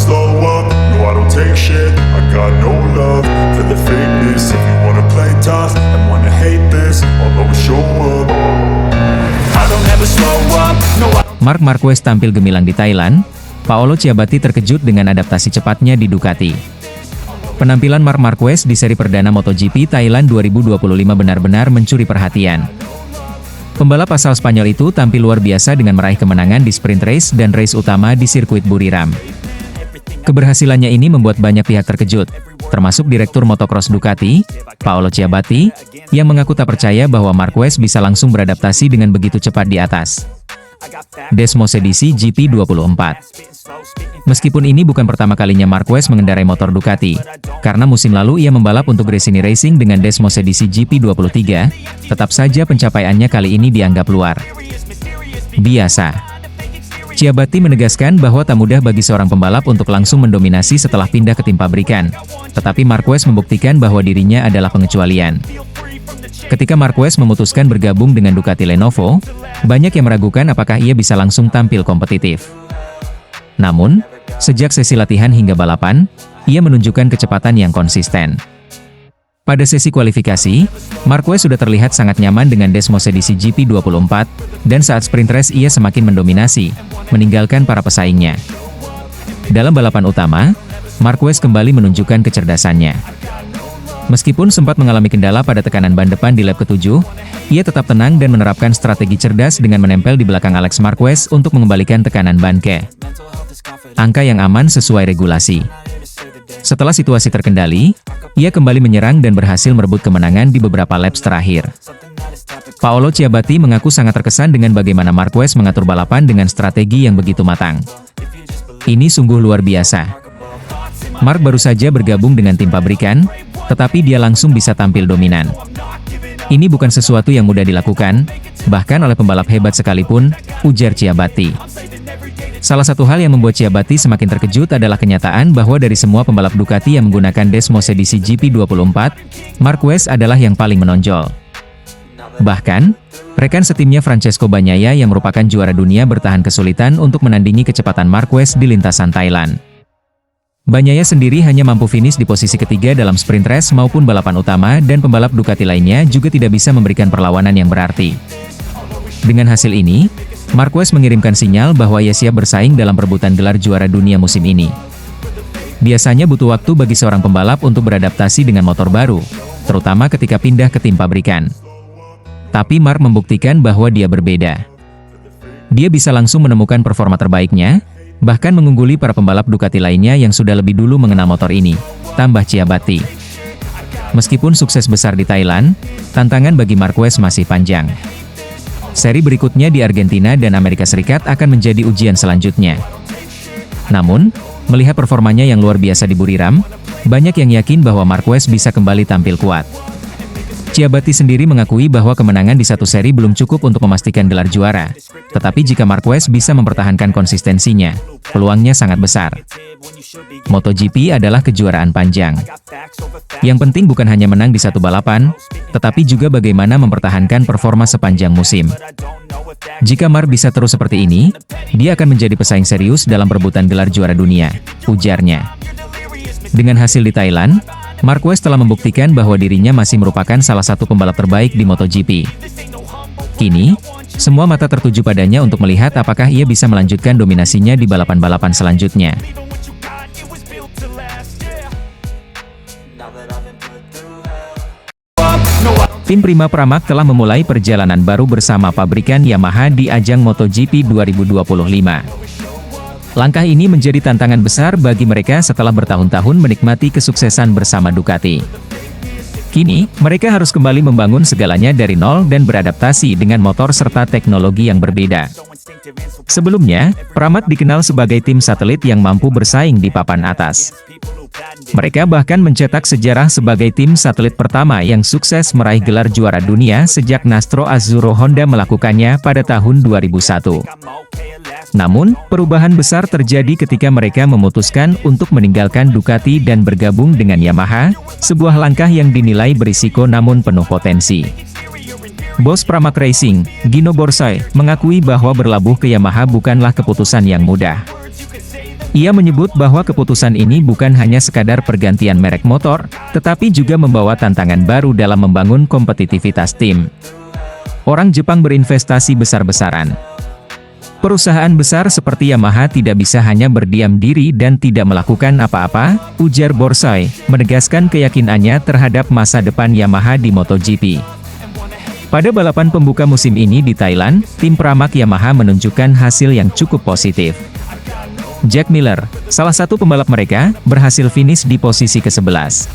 slow up, no I don't take shit. I got no love for the fakeness. If you wanna play tough and wanna hate this, I'll always show up. I don't ever slow up, no I... Marc Marquez tampil gemilang di Thailand. Paolo Ciabatti terkejut dengan adaptasi cepatnya di Ducati. Penampilan Marc Marquez di seri perdana MotoGP Thailand 2025 benar-benar mencuri perhatian. Pembalap asal Spanyol itu tampil luar biasa dengan meraih kemenangan di sprint race dan race utama di sirkuit Buriram. Keberhasilannya ini membuat banyak pihak terkejut, termasuk Direktur Motocross Ducati, Paolo Ciabatti, yang mengaku tak percaya bahwa Marquez bisa langsung beradaptasi dengan begitu cepat di atas Desmosedici GP24. Meskipun ini bukan pertama kalinya Marquez mengendarai motor Ducati, karena musim lalu ia membalap untuk Gresini Racing dengan Desmosedici GP23, tetap saja pencapaiannya kali ini dianggap luar biasa. Ciabatti menegaskan bahwa tak mudah bagi seorang pembalap untuk langsung mendominasi setelah pindah ke tim pabrikan, tetapi Marquez membuktikan bahwa dirinya adalah pengecualian. Ketika Marquez memutuskan bergabung dengan Ducati Lenovo, banyak yang meragukan apakah ia bisa langsung tampil kompetitif. Namun, sejak sesi latihan hingga balapan, ia menunjukkan kecepatan yang konsisten. Pada sesi kualifikasi, Marquez sudah terlihat sangat nyaman dengan Desmosedici GP24, dan saat sprint race ia semakin mendominasi, meninggalkan para pesaingnya. Dalam balapan utama, Marquez kembali menunjukkan kecerdasannya. Meskipun sempat mengalami kendala pada tekanan ban depan di lap ke-7, ia tetap tenang dan menerapkan strategi cerdas dengan menempel di belakang Alex Marquez untuk mengembalikan tekanan ban ke angka yang aman sesuai regulasi. Setelah situasi terkendali, ia kembali menyerang dan berhasil merebut kemenangan di beberapa laps terakhir. Paolo Ciabatti mengaku sangat terkesan dengan bagaimana Marquez mengatur balapan dengan strategi yang begitu matang. Ini sungguh luar biasa. Marc baru saja bergabung dengan tim pabrikan, tetapi dia langsung bisa tampil dominan. Ini bukan sesuatu yang mudah dilakukan, bahkan oleh pembalap hebat sekalipun, ujar Ciabatti. Salah satu hal yang membuat Ciabatti semakin terkejut adalah kenyataan bahwa dari semua pembalap Ducati yang menggunakan Desmosedici GP24, Marquez adalah yang paling menonjol. Bahkan, rekan setimnya Francesco Bagnaia yang merupakan juara dunia bertahan kesulitan untuk menandingi kecepatan Marquez di lintasan Thailand. Bagnaia sendiri hanya mampu finish di posisi ketiga dalam sprint race maupun balapan utama dan pembalap Ducati lainnya juga tidak bisa memberikan perlawanan yang berarti. Dengan hasil ini, Marquez mengirimkan sinyal bahwa ia siap bersaing dalam perebutan gelar juara dunia musim ini. Biasanya butuh waktu bagi seorang pembalap untuk beradaptasi dengan motor baru, terutama ketika pindah ke tim pabrikan. Tapi Marc membuktikan bahwa dia berbeda. Dia bisa langsung menemukan performa terbaiknya, bahkan mengungguli para pembalap Ducati lainnya yang sudah lebih dulu mengenal motor ini, tambah Ciabatti. Meskipun sukses besar di Thailand, tantangan bagi Marquez masih panjang. Seri berikutnya di Argentina dan Amerika Serikat akan menjadi ujian selanjutnya. Namun, melihat performanya yang luar biasa di Buriram, banyak yang yakin bahwa Marquez bisa kembali tampil kuat. Ciabatti sendiri mengakui bahwa kemenangan di satu seri belum cukup untuk memastikan gelar juara. Tetapi jika Marquez bisa mempertahankan konsistensinya, peluangnya sangat besar. MotoGP adalah kejuaraan panjang. Yang penting bukan hanya menang di satu balapan, tetapi juga bagaimana mempertahankan performa sepanjang musim. Jika Marc bisa terus seperti ini, dia akan menjadi pesaing serius dalam perebutan gelar juara dunia, ujarnya. Dengan hasil di Thailand, Marquez telah membuktikan bahwa dirinya masih merupakan salah satu pembalap terbaik di MotoGP. Kini, semua mata tertuju padanya untuk melihat apakah ia bisa melanjutkan dominasinya di balapan-balapan selanjutnya. Tim Prima Pramac telah memulai perjalanan baru bersama pabrikan Yamaha di ajang MotoGP 2025. Langkah ini menjadi tantangan besar bagi mereka setelah bertahun-tahun menikmati kesuksesan bersama Ducati. Kini, mereka harus kembali membangun segalanya dari nol dan beradaptasi dengan motor serta teknologi yang berbeda. Sebelumnya, Pramac dikenal sebagai tim satelit yang mampu bersaing di papan atas. Mereka bahkan mencetak sejarah sebagai tim satelit pertama yang sukses meraih gelar juara dunia sejak Nastro Azzurro Honda melakukannya pada tahun 2001. Namun, perubahan besar terjadi ketika mereka memutuskan untuk meninggalkan Ducati dan bergabung dengan Yamaha, sebuah langkah yang dinilai berisiko namun penuh potensi. Bos Pramac Racing, Gino Borsoy, mengakui bahwa berlabuh ke Yamaha bukanlah keputusan yang mudah. Ia menyebut bahwa keputusan ini bukan hanya sekadar pergantian merek motor, tetapi juga membawa tantangan baru dalam membangun kompetitivitas tim. Orang Jepang berinvestasi besar-besaran. Perusahaan besar seperti Yamaha tidak bisa hanya berdiam diri dan tidak melakukan apa-apa, ujar Borsoi, menegaskan keyakinannya terhadap masa depan Yamaha di MotoGP. Pada balapan pembuka musim ini di Thailand, tim pramak Yamaha menunjukkan hasil yang cukup positif. Jack Miller, salah satu pembalap mereka, berhasil finish di posisi ke-11.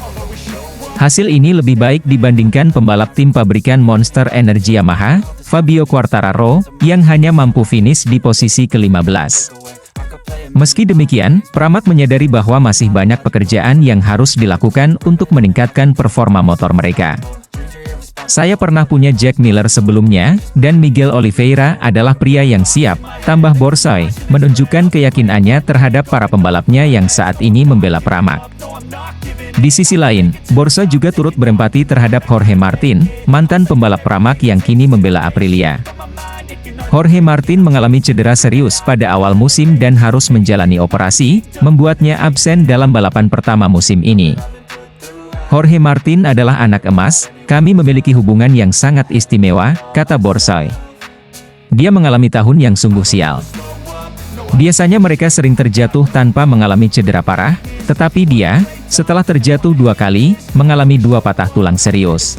Hasil ini lebih baik dibandingkan pembalap tim pabrikan Monster Energy Yamaha, Fabio Quartararo, yang hanya mampu finish di posisi ke-15. Meski demikian, pramak menyadari bahwa masih banyak pekerjaan yang harus dilakukan untuk meningkatkan performa motor mereka. Saya pernah punya Jack Miller sebelumnya, dan Miguel Oliveira adalah pria yang siap, tambah Borsoi, menunjukkan keyakinannya terhadap para pembalapnya yang saat ini membela pramak. Di sisi lain, Borsoi juga turut berempati terhadap Jorge Martin, mantan pembalap pramak yang kini membela Aprilia. Jorge Martin mengalami cedera serius pada awal musim dan harus menjalani operasi, membuatnya absen dalam balapan pertama musim ini. Jorge Martin adalah anak emas, kami memiliki hubungan yang sangat istimewa, kata Borsoi. Dia mengalami tahun yang sungguh sial. Biasanya mereka sering terjatuh tanpa mengalami cedera parah, tetapi dia, setelah terjatuh 2 kali, mengalami 2 patah tulang serius.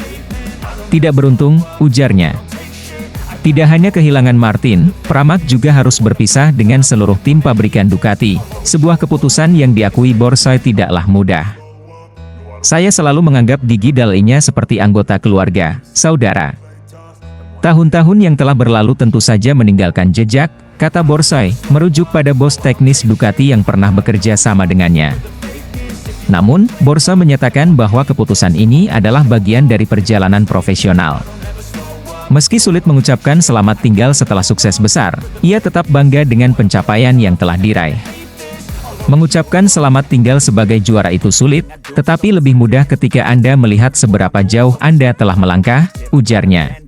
Tidak beruntung, ujarnya. Tidak hanya kehilangan Martin, pramak juga harus berpisah dengan seluruh tim pabrikan Ducati, sebuah keputusan yang diakui Borsoi tidaklah mudah. Saya selalu menganggap Gigi Dall'Igna seperti anggota keluarga, saudara. Tahun-tahun yang telah berlalu tentu saja meninggalkan jejak, kata Borsoi, merujuk pada bos teknis Ducati yang pernah bekerja sama dengannya. Namun, Borsoi menyatakan bahwa keputusan ini adalah bagian dari perjalanan profesional. Meski sulit mengucapkan selamat tinggal setelah sukses besar, ia tetap bangga dengan pencapaian yang telah diraih. Mengucapkan selamat tinggal sebagai juara itu sulit, tetapi lebih mudah ketika Anda melihat seberapa jauh Anda telah melangkah, ujarnya.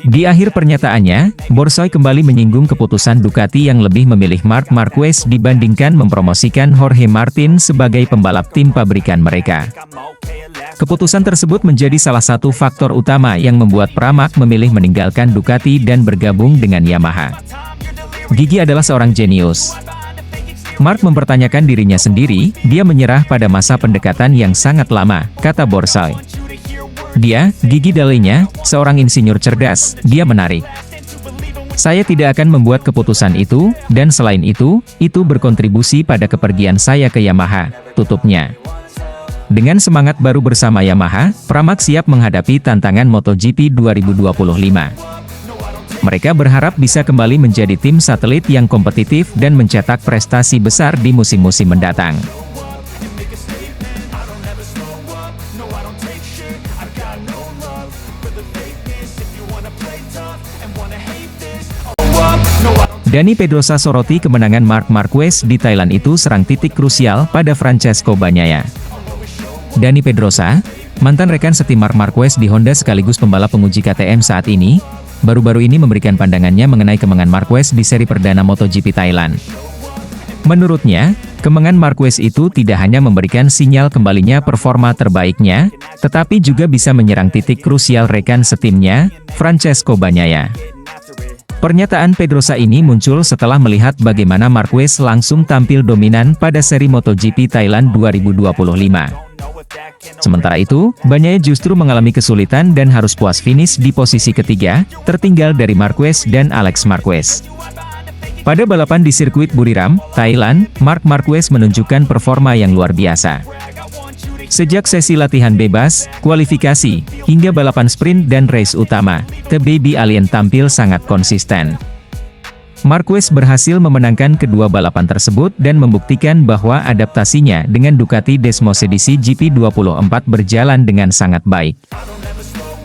Di akhir pernyataannya, Borsoi kembali menyinggung keputusan Ducati yang lebih memilih Marc Marquez dibandingkan mempromosikan Jorge Martin sebagai pembalap tim pabrikan mereka. Keputusan tersebut menjadi salah satu faktor utama yang membuat pramak memilih meninggalkan Ducati dan bergabung dengan Yamaha. Gigi adalah seorang jenius. Marc mempertanyakan dirinya sendiri, dia menyerah pada masa pendekatan yang sangat lama, kata Borsoi. Dia, Gigi Dall'Igna, seorang insinyur cerdas, dia menarik. Saya tidak akan membuat keputusan itu, dan selain itu berkontribusi pada kepergian saya ke Yamaha, tutupnya. Dengan semangat baru bersama Yamaha, pramak siap menghadapi tantangan MotoGP 2025. Mereka berharap bisa kembali menjadi tim satelit yang kompetitif dan mencetak prestasi besar di musim-musim mendatang. Dani Pedrosa soroti kemenangan Marc Marquez di Thailand itu serang titik krusial pada Francesco Bagnaia. Dani Pedrosa, mantan rekan setim Marc Marquez di Honda sekaligus pembalap penguji KTM saat ini, baru-baru ini memberikan pandangannya mengenai kemenangan Marquez di seri perdana MotoGP Thailand. Menurutnya, kemenangan Marquez itu tidak hanya memberikan sinyal kembalinya performa terbaiknya, tetapi juga bisa menyerang titik krusial rekan setimnya, Francesco Bagnaia. Pernyataan Pedrosa ini muncul setelah melihat bagaimana Marquez langsung tampil dominan pada seri MotoGP Thailand 2025. Sementara itu, Bagnaia justru mengalami kesulitan dan harus puas finish di posisi ketiga, tertinggal dari Marquez dan Alex Marquez. Pada balapan di sirkuit Buriram, Thailand, Marc Marquez menunjukkan performa yang luar biasa. Sejak sesi latihan bebas, kualifikasi, hingga balapan sprint dan race utama, The Baby Alien tampil sangat konsisten. Marquez berhasil memenangkan kedua balapan tersebut dan membuktikan bahwa adaptasinya dengan Ducati Desmos edisi GP24 berjalan dengan sangat baik.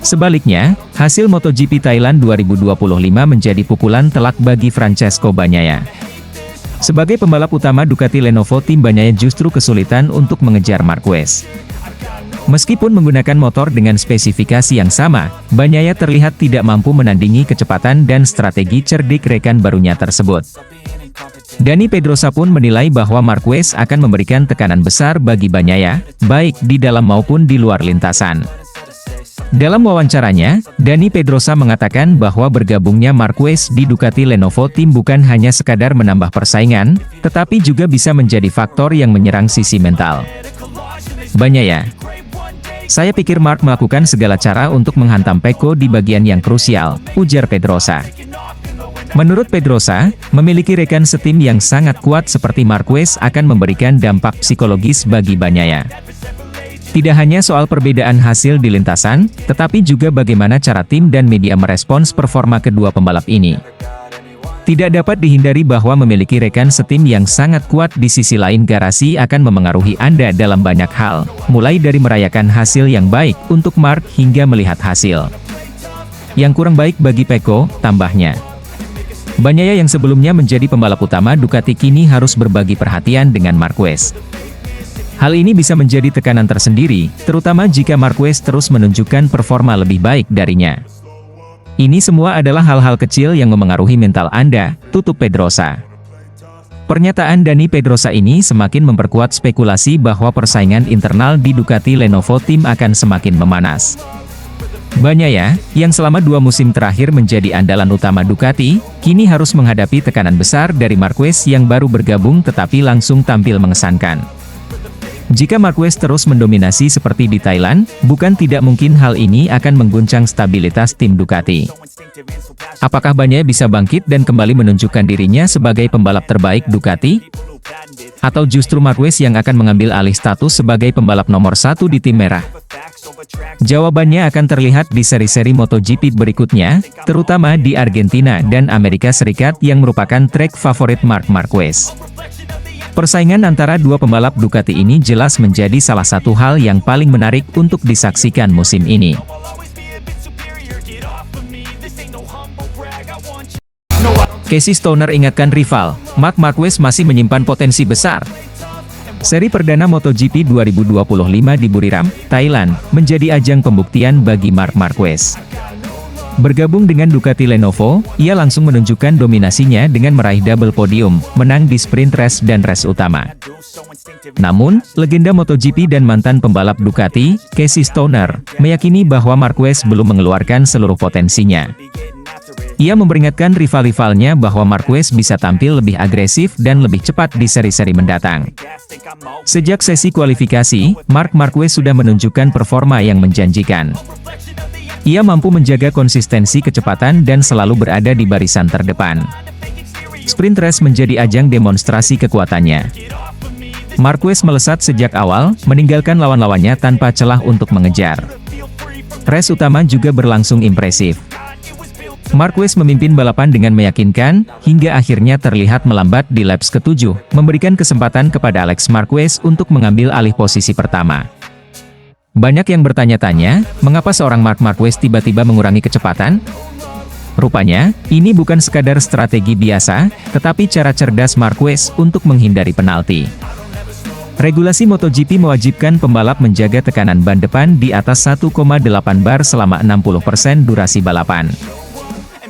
Sebaliknya, hasil MotoGP Thailand 2025 menjadi pukulan telak bagi Francesco Bagnaia. Sebagai pembalap utama Ducati Lenovo, tim Bagnaia justru kesulitan untuk mengejar Marquez. Meskipun menggunakan motor dengan spesifikasi yang sama, Bagnaia terlihat tidak mampu menandingi kecepatan dan strategi cerdik rekan barunya tersebut. Dani Pedrosa pun menilai bahwa Marquez akan memberikan tekanan besar bagi Bagnaia, baik di dalam maupun di luar lintasan. Dalam wawancaranya, Dani Pedrosa mengatakan bahwa bergabungnya Marquez di Ducati Lenovo Team bukan hanya sekadar menambah persaingan, tetapi juga bisa menjadi faktor yang menyerang sisi mental. Bagnaia: "Saya pikir Mark melakukan segala cara untuk menghantam Pecco di bagian yang krusial," ujar Pedrosa. Menurut Pedrosa, memiliki rekan setim yang sangat kuat seperti Marquez akan memberikan dampak psikologis bagi Bagnaia. Tidak hanya soal perbedaan hasil di lintasan, tetapi juga bagaimana cara tim dan media merespons performa kedua pembalap ini. Tidak dapat dihindari bahwa memiliki rekan setim yang sangat kuat di sisi lain garasi akan memengaruhi Anda dalam banyak hal, mulai dari merayakan hasil yang baik untuk Mark hingga melihat hasil yang kurang baik bagi Pecco, tambahnya. Bagnaia yang sebelumnya menjadi pembalap utama Ducati kini harus berbagi perhatian dengan Marquez. Hal ini bisa menjadi tekanan tersendiri, terutama jika Marquez terus menunjukkan performa lebih baik darinya. Ini semua adalah hal-hal kecil yang memengaruhi mental Anda, tutup Pedrosa. Pernyataan Dani Pedrosa ini semakin memperkuat spekulasi bahwa persaingan internal di Ducati Lenovo Team akan semakin memanas. Bagnaia, yang selama 2 musim terakhir menjadi andalan utama Ducati, kini harus menghadapi tekanan besar dari Marquez yang baru bergabung tetapi langsung tampil mengesankan. Jika Marquez terus mendominasi seperti di Thailand, bukan tidak mungkin hal ini akan mengguncang stabilitas tim Ducati. Apakah Bagnaia bisa bangkit dan kembali menunjukkan dirinya sebagai pembalap terbaik Ducati? Atau justru Marquez yang akan mengambil alih status sebagai pembalap nomor 1 di tim merah? Jawabannya akan terlihat di seri-seri MotoGP berikutnya, terutama di Argentina dan Amerika Serikat yang merupakan trek favorit Marc Marquez. Persaingan antara dua pembalap Ducati ini jelas menjadi salah satu hal yang paling menarik untuk disaksikan musim ini. Casey Stoner ingatkan rival, Marc Marquez masih menyimpan potensi besar. Seri perdana MotoGP 2025 di Buriram, Thailand, menjadi ajang pembuktian bagi Marc Marquez. Bergabung dengan Ducati Lenovo, ia langsung menunjukkan dominasinya dengan meraih double podium, menang di sprint race dan race utama. Namun, legenda MotoGP dan mantan pembalap Ducati, Casey Stoner, meyakini bahwa Marquez belum mengeluarkan seluruh potensinya. Ia memperingatkan rival-rivalnya bahwa Marquez bisa tampil lebih agresif dan lebih cepat di seri-seri mendatang. Sejak sesi kualifikasi, Marc Marquez sudah menunjukkan performa yang menjanjikan. Ia mampu menjaga konsistensi kecepatan dan selalu berada di barisan terdepan. Sprint race menjadi ajang demonstrasi kekuatannya. Marquez melesat sejak awal, meninggalkan lawan-lawannya tanpa celah untuk mengejar. Race utama juga berlangsung impresif. Marquez memimpin balapan dengan meyakinkan, hingga akhirnya terlihat melambat di laps ke-7, memberikan kesempatan kepada Alex Marquez untuk mengambil alih posisi pertama. Banyak yang bertanya-tanya, mengapa seorang Marc Marquez tiba-tiba mengurangi kecepatan? Rupanya, ini bukan sekadar strategi biasa, tetapi cara cerdas Marquez untuk menghindari penalti. Regulasi MotoGP mewajibkan pembalap menjaga tekanan ban depan di atas 1,8 bar selama 60% durasi balapan.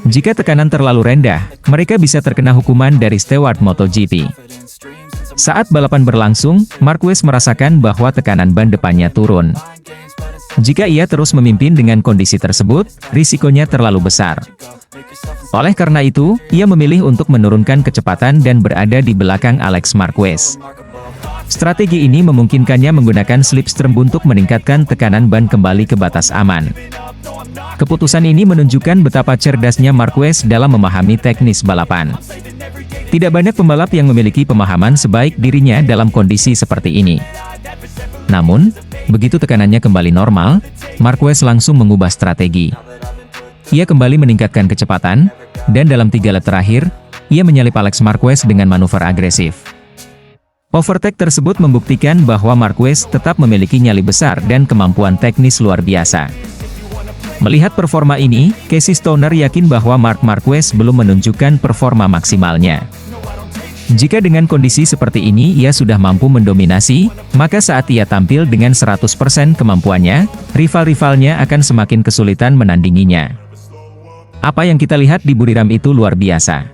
Jika tekanan terlalu rendah, mereka bisa terkena hukuman dari steward MotoGP. Saat balapan berlangsung, Marquez merasakan bahwa tekanan ban depannya turun. Jika ia terus memimpin dengan kondisi tersebut, risikonya terlalu besar. Oleh karena itu, ia memilih untuk menurunkan kecepatan dan berada di belakang Alex Marquez. Strategi ini memungkinkannya menggunakan slipstream untuk meningkatkan tekanan ban kembali ke batas aman. Keputusan ini menunjukkan betapa cerdasnya Marquez dalam memahami teknis balapan. Tidak banyak pembalap yang memiliki pemahaman sebaik dirinya dalam kondisi seperti ini. Namun, begitu tekanannya kembali normal, Marquez langsung mengubah strategi. Ia kembali meningkatkan kecepatan, dan dalam 3 lap terakhir, ia menyalip Alex Marquez dengan manuver agresif. Overtake tersebut membuktikan bahwa Marquez tetap memiliki nyali besar dan kemampuan teknis luar biasa. Melihat performa ini, Casey Stoner yakin bahwa Marc Marquez belum menunjukkan performa maksimalnya. Jika dengan kondisi seperti ini ia sudah mampu mendominasi, maka saat ia tampil dengan 100% kemampuannya, rival-rivalnya akan semakin kesulitan menandinginya. Apa yang kita lihat di Buriram itu luar biasa.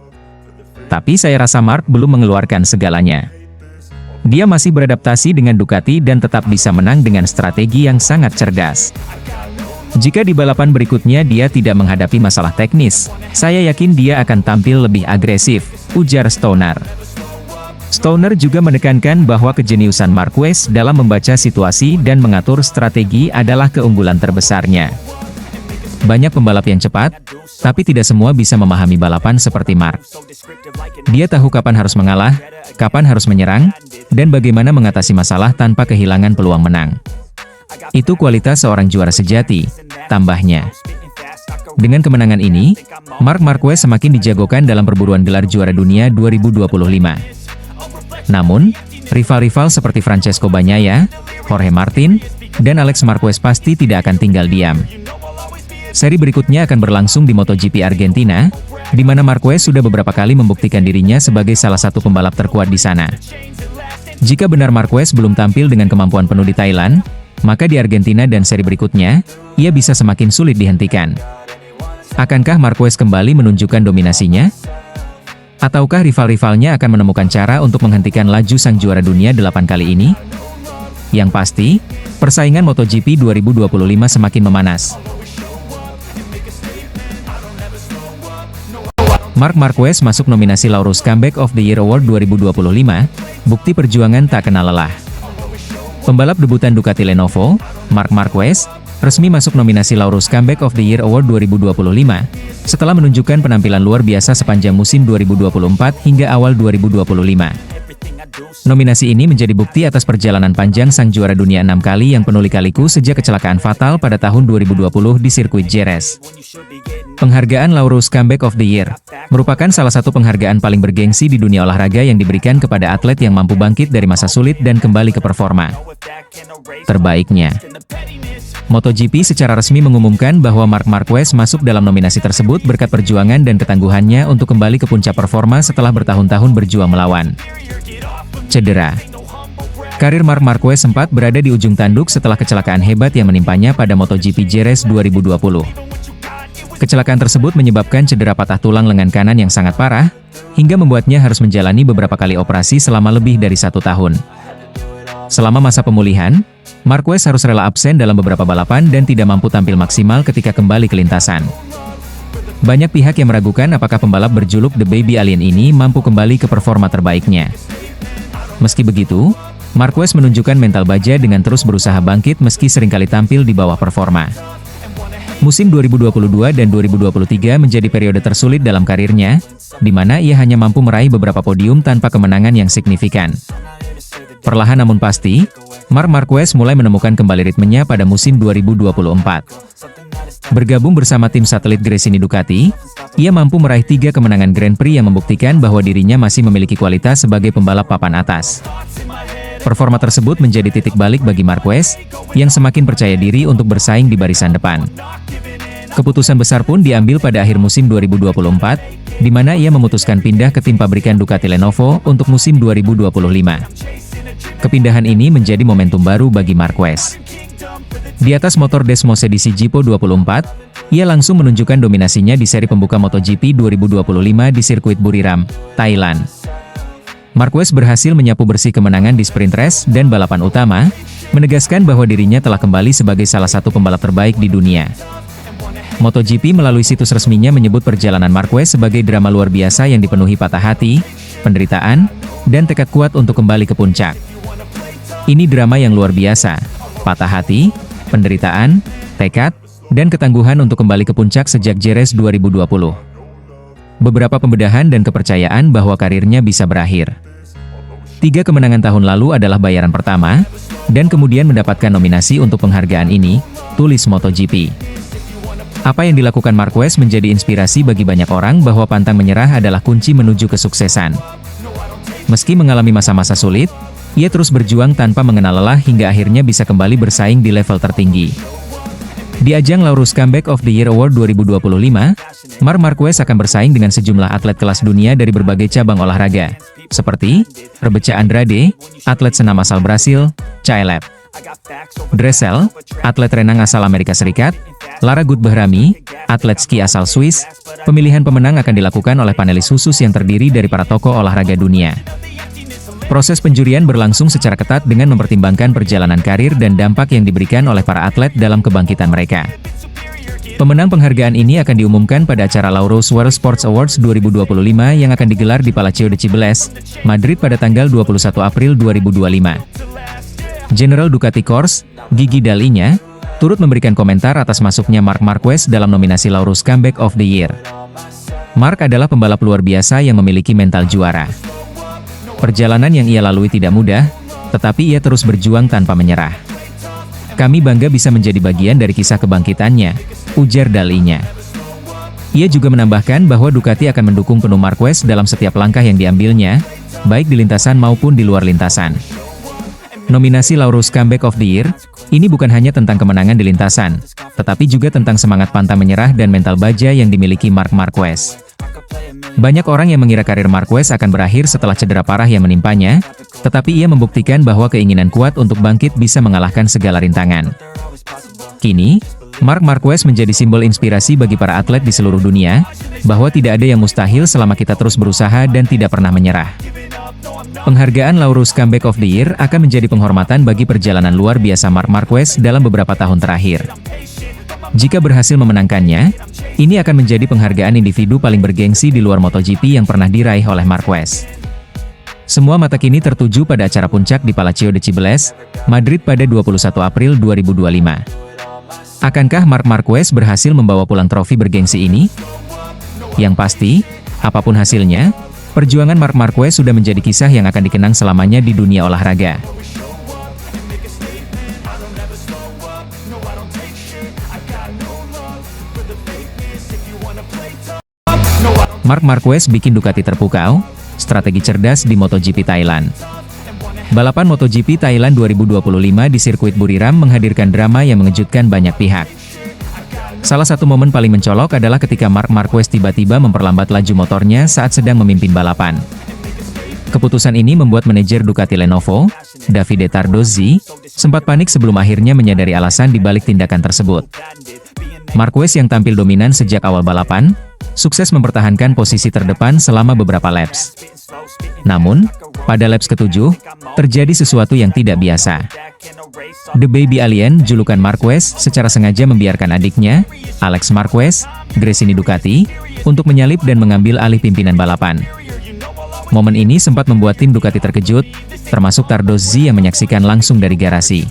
Tapi saya rasa Mark belum mengeluarkan segalanya. Dia masih beradaptasi dengan Ducati dan tetap bisa menang dengan strategi yang sangat cerdas. Jika di balapan berikutnya dia tidak menghadapi masalah teknis, saya yakin dia akan tampil lebih agresif, ujar Stoner. Stoner juga menekankan bahwa kejeniusan Marquez dalam membaca situasi dan mengatur strategi adalah keunggulan terbesarnya. Banyak pembalap yang cepat, tapi tidak semua bisa memahami balapan seperti Mark. Dia tahu kapan harus mengalah, kapan harus menyerang, dan bagaimana mengatasi masalah tanpa kehilangan peluang menang. Itu kualitas seorang juara sejati, tambahnya. Dengan kemenangan ini, Marc Marquez semakin dijagokan dalam perburuan gelar juara dunia 2025. Namun, rival-rival seperti Francesco Bagnaia, Jorge Martin, dan Alex Marquez pasti tidak akan tinggal diam. Seri berikutnya akan berlangsung di MotoGP Argentina, di mana Marquez sudah beberapa kali membuktikan dirinya sebagai salah satu pembalap terkuat di sana. Jika benar Marquez belum tampil dengan kemampuan penuh di Thailand, maka di Argentina dan seri berikutnya, ia bisa semakin sulit dihentikan. Akankah Marquez kembali menunjukkan dominasinya? Ataukah rival-rivalnya akan menemukan cara untuk menghentikan laju sang juara dunia 8 kali ini? Yang pasti, persaingan MotoGP 2025 semakin memanas. Marc Marquez masuk nominasi Laureus Comeback of the Year Award 2025, bukti perjuangan tak kenal lelah. Pembalap debutan Ducati Lenovo, Marc Marquez, resmi masuk nominasi Laureus Comeback of the Year Award 2025, setelah menunjukkan penampilan luar biasa sepanjang musim 2024 hingga awal 2025. Nominasi ini menjadi bukti atas perjalanan panjang sang juara dunia 6 kali yang penuh lika-liku sejak kecelakaan fatal pada tahun 2020 di sirkuit Jerez. Penghargaan Laureus Comeback of the Year merupakan salah satu penghargaan paling bergengsi di dunia olahraga yang diberikan kepada atlet yang mampu bangkit dari masa sulit dan kembali ke performa terbaiknya. MotoGP secara resmi mengumumkan bahwa Marc Marquez masuk dalam nominasi tersebut berkat perjuangan dan ketangguhannya untuk kembali ke puncak performa setelah bertahun-tahun berjuang melawan cedera. Karir Marc Marquez sempat berada di ujung tanduk setelah kecelakaan hebat yang menimpanya pada MotoGP Jerez 2020. Kecelakaan tersebut menyebabkan cedera patah tulang lengan kanan yang sangat parah, hingga membuatnya harus menjalani beberapa kali operasi selama lebih dari 1 tahun. Selama masa pemulihan, Marquez harus rela absen dalam beberapa balapan dan tidak mampu tampil maksimal ketika kembali ke lintasan. Banyak pihak yang meragukan apakah pembalap berjuluk The Baby Alien ini mampu kembali ke performa terbaiknya. Meski begitu, Marquez menunjukkan mental baja dengan terus berusaha bangkit meski seringkali tampil di bawah performa. Musim 2022 dan 2023 menjadi periode tersulit dalam karirnya, di mana ia hanya mampu meraih beberapa podium tanpa kemenangan yang signifikan. Perlahan namun pasti, Marc Marquez mulai menemukan kembali ritmenya pada musim 2024. Bergabung bersama tim satelit Gresini Ducati, ia mampu meraih 3 kemenangan Grand Prix yang membuktikan bahwa dirinya masih memiliki kualitas sebagai pembalap papan atas. Performa tersebut menjadi titik balik bagi Marquez, yang semakin percaya diri untuk bersaing di barisan depan. Keputusan besar pun diambil pada akhir musim 2024, di mana ia memutuskan pindah ke tim pabrikan Ducati Lenovo untuk musim 2025. Kepindahan ini menjadi momentum baru bagi Marquez. Di atas motor Desmose DC Gippo 24, ia langsung menunjukkan dominasinya di seri pembuka MotoGP 2025 di sirkuit Buriram, Thailand. Marquez berhasil menyapu bersih kemenangan di sprint race dan balapan utama, menegaskan bahwa dirinya telah kembali sebagai salah satu pembalap terbaik di dunia. MotoGP melalui situs resminya menyebut perjalanan Marquez sebagai drama luar biasa yang dipenuhi patah hati, penderitaan, dan tekad kuat untuk kembali ke puncak. Ini drama yang luar biasa, patah hati, penderitaan, tekad, dan ketangguhan untuk kembali ke puncak sejak Jerez 2020. Beberapa pembedahan dan kepercayaan bahwa karirnya bisa berakhir. 3 kemenangan tahun lalu adalah bayaran pertama, dan kemudian mendapatkan nominasi untuk penghargaan ini, tulis MotoGP. Apa yang dilakukan Marquez menjadi inspirasi bagi banyak orang bahwa pantang menyerah adalah kunci menuju kesuksesan. Meski mengalami masa-masa sulit, ia terus berjuang tanpa mengenal lelah hingga akhirnya bisa kembali bersaing di level tertinggi. Di ajang Laureus Comeback of the Year Award 2025, Marc Marquez akan bersaing dengan sejumlah atlet kelas dunia dari berbagai cabang olahraga, seperti Rebeca Andrade, atlet senam asal Brasil, Caeleb Dressel, atlet renang asal Amerika Serikat, Lara Gut-Behrami, atlet ski asal Swiss. Pemilihan pemenang akan dilakukan oleh panelis khusus yang terdiri dari para tokoh olahraga dunia. Proses penjurian berlangsung secara ketat dengan mempertimbangkan perjalanan karir dan dampak yang diberikan oleh para atlet dalam kebangkitan mereka. Pemenang penghargaan ini akan diumumkan pada acara Laureus World Sports Awards 2025 yang akan digelar di Palacio de Cibeles, Madrid pada tanggal 21 April 2025. General Ducati Corse, Gigi Dall'Igna, turut memberikan komentar atas masuknya Marc Marquez dalam nominasi Laureus Comeback of the Year. Marc adalah pembalap luar biasa yang memiliki mental juara. Perjalanan yang ia lalui tidak mudah, tetapi ia terus berjuang tanpa menyerah. Kami bangga bisa menjadi bagian dari kisah kebangkitannya, ujar Dall'Igna. Ia juga menambahkan bahwa Ducati akan mendukung penuh Marquez dalam setiap langkah yang diambilnya, baik di lintasan maupun di luar lintasan. Nominasi Laureus Comeback of the Year, ini bukan hanya tentang kemenangan di lintasan, tetapi juga tentang semangat pantang menyerah dan mental baja yang dimiliki Marc Marquez. Banyak orang yang mengira karir Marquez akan berakhir setelah cedera parah yang menimpanya, tetapi ia membuktikan bahwa keinginan kuat untuk bangkit bisa mengalahkan segala rintangan. Kini, Marc Marquez menjadi simbol inspirasi bagi para atlet di seluruh dunia, bahwa tidak ada yang mustahil selama kita terus berusaha dan tidak pernah menyerah. Penghargaan Laureus Comeback of the Year akan menjadi penghormatan bagi perjalanan luar biasa Marc Marquez dalam beberapa tahun terakhir. Jika berhasil memenangkannya, ini akan menjadi penghargaan individu paling bergengsi di luar MotoGP yang pernah diraih oleh Marquez. Semua mata kini tertuju pada acara puncak di Palacio de Cibeles, Madrid pada 21 April 2025. Akankah Marc Marquez berhasil membawa pulang trofi bergengsi ini? Yang pasti, apapun hasilnya, perjuangan Marc Marquez sudah menjadi kisah yang akan dikenang selamanya di dunia olahraga. Marc Marquez bikin Ducati terpukau, strategi cerdas di MotoGP Thailand. Balapan MotoGP Thailand 2025 di sirkuit Buriram menghadirkan drama yang mengejutkan banyak pihak. Salah satu momen paling mencolok adalah ketika Marc Marquez tiba-tiba memperlambat laju motornya saat sedang memimpin balapan. Keputusan ini membuat manajer Ducati Lenovo, Davide Tardozzi, sempat panik sebelum akhirnya menyadari alasan dibalik tindakan tersebut. Marquez yang tampil dominan sejak awal balapan, sukses mempertahankan posisi terdepan selama beberapa laps. Namun, pada laps ke-7, terjadi sesuatu yang tidak biasa. The Baby Alien, julukan Marquez, secara sengaja membiarkan adiknya, Alex Marquez, Gresini Ducati, untuk menyalip dan mengambil alih pimpinan balapan. Momen ini sempat membuat tim Ducati terkejut, termasuk Tardozzi yang menyaksikan langsung dari garasi.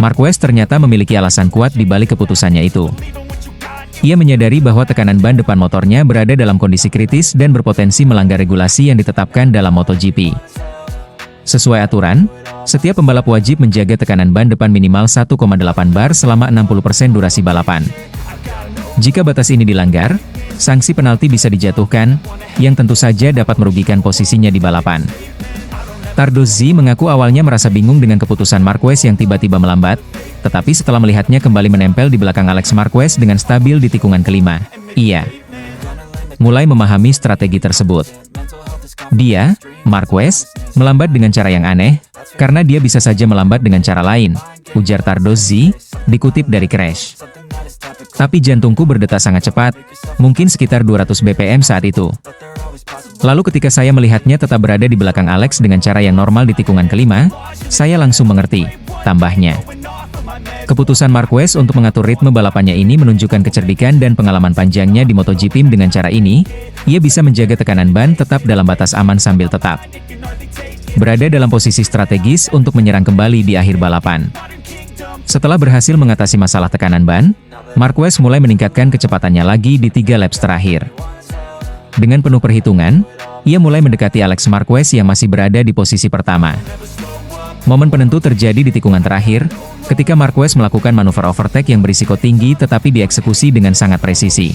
Marquez ternyata memiliki alasan kuat di balik keputusannya itu. Ia menyadari bahwa tekanan ban depan motornya berada dalam kondisi kritis dan berpotensi melanggar regulasi yang ditetapkan dalam MotoGP. Sesuai aturan, setiap pembalap wajib menjaga tekanan ban depan minimal 1,8 bar selama 60% durasi balapan. Jika batas ini dilanggar, sanksi penalti bisa dijatuhkan, yang tentu saja dapat merugikan posisinya di balapan. Tardozzi mengaku awalnya merasa bingung dengan keputusan Marquez yang tiba-tiba melambat, tetapi setelah melihatnya kembali menempel di belakang Alex Marquez dengan stabil di tikungan kelima, ia mulai memahami strategi tersebut. Dia, Marquez, melambat dengan cara yang aneh, karena dia bisa saja melambat dengan cara lain, ujar Tardozzi, dikutip dari Crash. Tapi jantungku berdetak sangat cepat, mungkin sekitar 200 bpm saat itu. Lalu ketika saya melihatnya tetap berada di belakang Alex dengan cara yang normal di tikungan kelima, saya langsung mengerti, tambahnya. Keputusan Marquez untuk mengatur ritme balapannya ini menunjukkan kecerdikan dan pengalaman panjangnya di MotoGP. Dengan cara ini, ia bisa menjaga tekanan ban tetap dalam batas aman sambil tetap berada dalam posisi strategis untuk menyerang kembali di akhir balapan. Setelah berhasil mengatasi masalah tekanan ban, Marquez mulai meningkatkan kecepatannya lagi di 3 laps terakhir. Dengan penuh perhitungan, ia mulai mendekati Alex Marquez yang masih berada di posisi pertama. Momen penentu terjadi di tikungan terakhir, ketika Marquez melakukan manuver overtake yang berisiko tinggi tetapi dieksekusi dengan sangat presisi.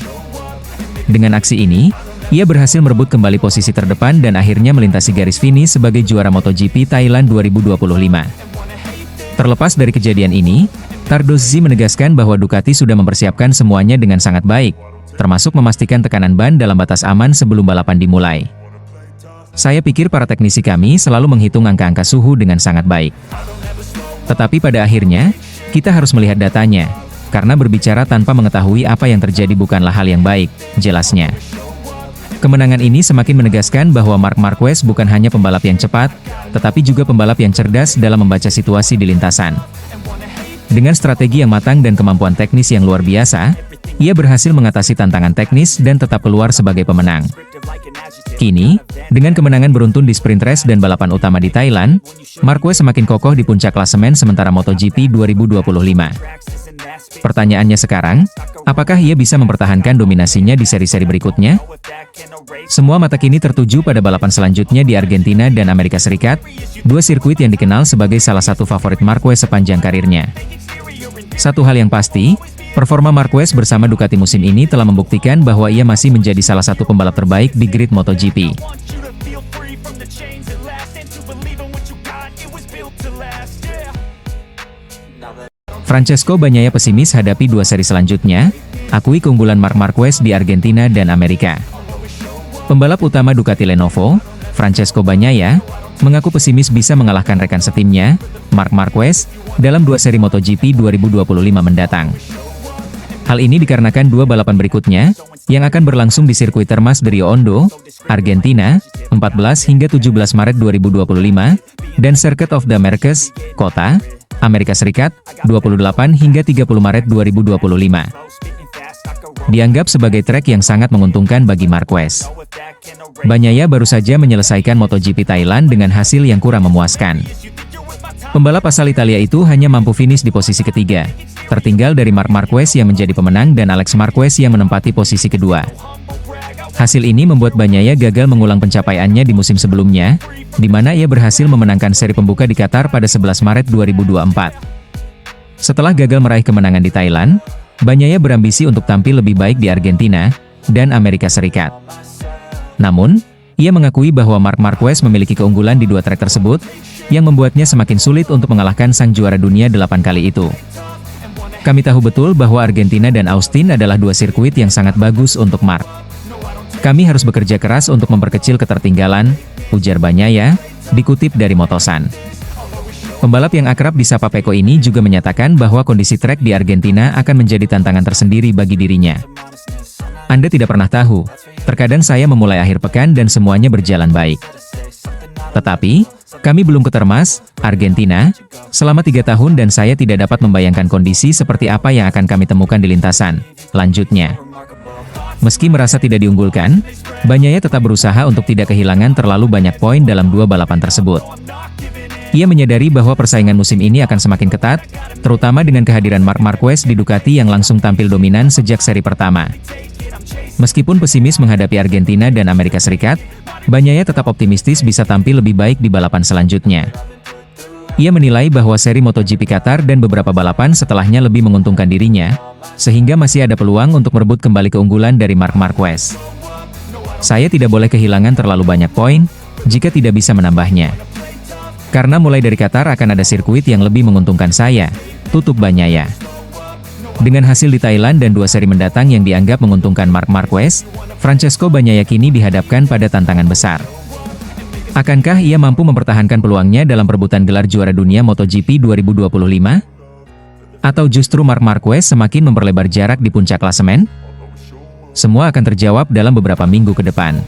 Dengan aksi ini, ia berhasil merebut kembali posisi terdepan dan akhirnya melintasi garis finish sebagai juara MotoGP Thailand 2025. Terlepas dari kejadian ini, Tardozzi menegaskan bahwa Ducati sudah mempersiapkan semuanya dengan sangat baik, termasuk memastikan tekanan ban dalam batas aman sebelum balapan dimulai. Saya pikir para teknisi kami selalu menghitung angka-angka suhu dengan sangat baik. Tetapi pada akhirnya, kita harus melihat datanya, karena berbicara tanpa mengetahui apa yang terjadi bukanlah hal yang baik, jelasnya. Kemenangan ini semakin menegaskan bahwa Marc Marquez bukan hanya pembalap yang cepat, tetapi juga pembalap yang cerdas dalam membaca situasi di lintasan. Dengan strategi yang matang dan kemampuan teknis yang luar biasa, ia berhasil mengatasi tantangan teknis dan tetap keluar sebagai pemenang. Kini, dengan kemenangan beruntun di sprint race dan balapan utama di Thailand, Marquez semakin kokoh di puncak klasemen sementara MotoGP 2025. Pertanyaannya sekarang, apakah ia bisa mempertahankan dominasinya di seri-seri berikutnya? Semua mata kini tertuju pada balapan selanjutnya di Argentina dan Amerika Serikat, dua sirkuit yang dikenal sebagai salah satu favorit Marquez sepanjang karirnya. Satu hal yang pasti, performa Marquez bersama Ducati musim ini telah membuktikan bahwa ia masih menjadi salah satu pembalap terbaik di grid MotoGP. Francesco Bagnaia pesimis hadapi dua seri selanjutnya, akui keunggulan Marc Marquez di Argentina dan Amerika. Pembalap utama Ducati Lenovo, Francesco Bagnaia, mengaku pesimis bisa mengalahkan rekan setimnya, Marc Marquez, dalam dua seri MotoGP 2025 mendatang. Hal ini dikarenakan dua balapan berikutnya, yang akan berlangsung di sirkuit Termas de Rio Hondo, Argentina, 14 hingga 17 Maret 2025, dan Circuit of the Americas, Kota, Amerika Serikat, 28 hingga 30 Maret 2025. Dianggap sebagai trek yang sangat menguntungkan bagi Marquez. Bagnaia baru saja menyelesaikan MotoGP Thailand dengan hasil yang kurang memuaskan. Pembalap asal Italia itu hanya mampu finish di posisi ketiga, tertinggal dari Marc Marquez yang menjadi pemenang dan Alex Marquez yang menempati posisi kedua. Hasil ini membuat Bagnaia gagal mengulang pencapaiannya di musim sebelumnya, di mana ia berhasil memenangkan seri pembuka di Qatar pada 11 Maret 2024. Setelah gagal meraih kemenangan di Thailand, Bagnaia berambisi untuk tampil lebih baik di Argentina dan Amerika Serikat. Namun, ia mengakui bahwa Marc Marquez memiliki keunggulan di dua trek tersebut, yang membuatnya semakin sulit untuk mengalahkan sang juara dunia 8 kali itu. Kami tahu betul bahwa Argentina dan Austin adalah dua sirkuit yang sangat bagus untuk Marc. Kami harus bekerja keras untuk memperkecil ketertinggalan, ujar Bagnaia, dikutip dari Motosan. Pembalap yang akrab disapa Peko ini juga menyatakan bahwa kondisi trek di Argentina akan menjadi tantangan tersendiri bagi dirinya. Anda tidak pernah tahu, terkadang saya memulai akhir pekan dan semuanya berjalan baik. Tetapi, kami belum ke Termas, Argentina, selama 3 tahun dan saya tidak dapat membayangkan kondisi seperti apa yang akan kami temukan di lintasan, lanjutnya. Meski merasa tidak diunggulkan, Bagnaia tetap berusaha untuk tidak kehilangan terlalu banyak poin dalam dua balapan tersebut. Ia menyadari bahwa persaingan musim ini akan semakin ketat, terutama dengan kehadiran Marc Marquez di Ducati yang langsung tampil dominan sejak seri pertama. Meskipun pesimis menghadapi Argentina dan Amerika Serikat, Bagnaia tetap optimistis bisa tampil lebih baik di balapan selanjutnya. Ia menilai bahwa seri MotoGP Qatar dan beberapa balapan setelahnya lebih menguntungkan dirinya, sehingga masih ada peluang untuk merebut kembali keunggulan dari Marc Marquez. Saya tidak boleh kehilangan terlalu banyak poin, jika tidak bisa menambahnya. Karena mulai dari Qatar akan ada sirkuit yang lebih menguntungkan saya, tutup Bagnaia. Dengan hasil di Thailand dan dua seri mendatang yang dianggap menguntungkan Marc Marquez, Francesco Bagnaia kini dihadapkan pada tantangan besar. Akankah ia mampu mempertahankan peluangnya dalam perebutan gelar juara dunia MotoGP 2025? Atau justru Marc Marquez semakin memperlebar jarak di puncak klasemen? Semua akan terjawab dalam beberapa minggu ke depan.